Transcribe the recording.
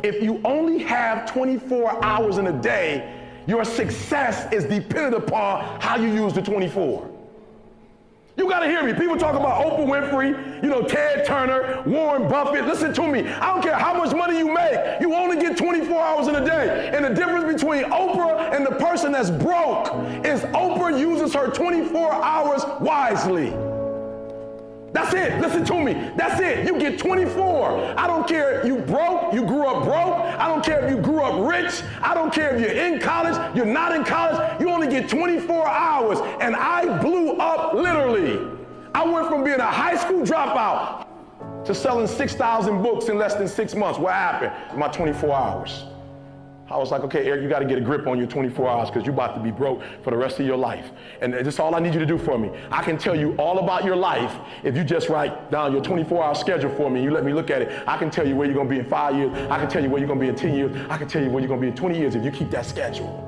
If you only have 24 hours in a day, your success is dependent upon how you use the 24. You gotta hear me. People talk about Oprah Winfrey, Ted Turner, Warren Buffett. Listen to me. I don't care how much money you make. You only get 24 hours in a day. And the difference between Oprah and the person that's broke is Oprah uses her 24 hours wisely. That's it. Listen to me. That's it. You get 24. I don't care if you broke, you grew up broke. I don't care if you grew up rich. I don't care if you're in college, you're not in college. You only get 24 hours. And I blew up literally. I went from being a high school dropout to selling 6,000 books in less than 6 months. What happened? My 24 hours. I was like, okay, Eric, you got to get a grip on your 24 hours because you're about to be broke for the rest of your life. And that's all I need you to do for me. I can tell you all about your life if you just write down your 24-hour schedule for me and you let me look at it. I can tell you where you're going to be in 5 years. I can tell you where you're going to be in 10 years. I can tell you where you're going to be in 20 years if you keep that schedule.